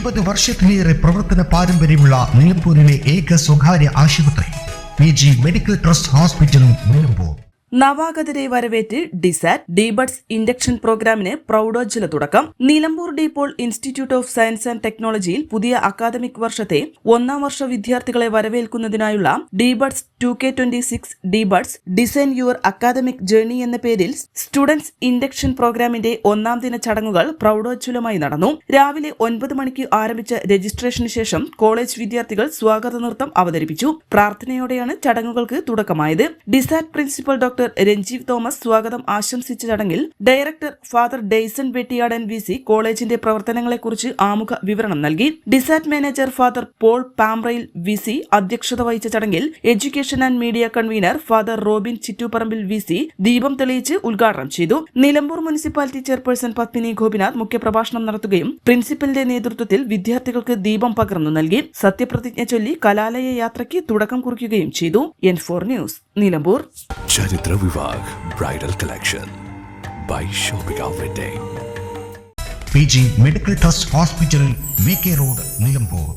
20 വർഷത്തിലേറെ പ്രവർത്തന പാരമ്പര്യമുള്ള നിലമ്പൂരിലെ ഏക സ്വകാര്യ ആശുപത്രി PG medical trust hospital Nilambur. നവാഗതരെ വരവേറ്റ് ഡിസാറ്റ് ഡിബഡ്സ് ഇൻഡക്ഷൻ പ്രോഗ്രാമിന് പ്രൗഢോജ്വല തുടക്കം. Nilambur DePaul institute of science and ടെക്നോളജിയിൽ പുതിയ അക്കാദമിക് വർഷത്തെ 1ാം വർഷ വിദ്യാർത്ഥികളെ വരവേൽക്കുന്നതിനായുള്ള ഡിബഡ്സ് 2K26 ഡിബഡ്സ് ഡിസൈൻ യുവർ അക്കാദമിക് ജേർണി എന്ന പേരിൽ സ്റ്റുഡൻസ് ഇൻഡക്ഷൻ പ്രോഗ്രാമിന്റെ 1ാം ദിന ചടങ്ങുകൾ പ്രൗഢോജ്വലമായി നടന്നു. രാവിലെ 9 മണിക്ക് ആരംഭിച്ച രജിസ്ട്രേഷന് ശേഷം കോളേജ് വിദ്യാർത്ഥികൾ സ്വാഗത നൃത്തം അവതരിപ്പിച്ചു. പ്രാർത്ഥനയോടെയാണ് ചടങ്ങുകൾക്ക് തുടക്കമായത്. ഡിസാറ്റ് പ്രിൻസിപ്പൽ ഡോക്ടർ രഞ്ജീവ് തോമസ് സ്വാഗതം ആശംസിച്ച ചടങ്ങിൽ director father Dayson Vettiyadan VC കോളേജിന്റെ പ്രവർത്തനങ്ങളെക്കുറിച്ച് ആമുഖ വിവരണം നൽകി. ഡിസാറ്റ് മാനേജർ ഫാദർ പോൾ പാംറയിൽ VC അധ്യക്ഷത വഹിച്ച ചടങ്ങിൽ education and media convener father Robin Chittoopparambil VC ദീപം തെളിയിച്ച് ഉദ്ഘാടനം ചെയ്തു. നിലമ്പൂർ മുനിസിപ്പാലിറ്റി ചെയർപേഴ്സൺ പത്മിനി ഗോപിനാഥ് മുഖ്യപ്രഭാഷണം നടത്തുകയും പ്രിൻസിപ്പലിന്റെ നേതൃത്വത്തിൽ വിദ്യാർത്ഥികൾക്ക് ദീപം പകർന്നു നൽകി. സത്യപ്രതിജ്ഞ ചൊല്ലി കലാലയ യാത്രയ്ക്ക് തുടക്കം കുറിക്കുകയും ചെയ്തു. N4 news Nilambur. ചരിത്ര Vivah bridal collection by shopping outlet. PG medical trust hospital VK road Nilambur.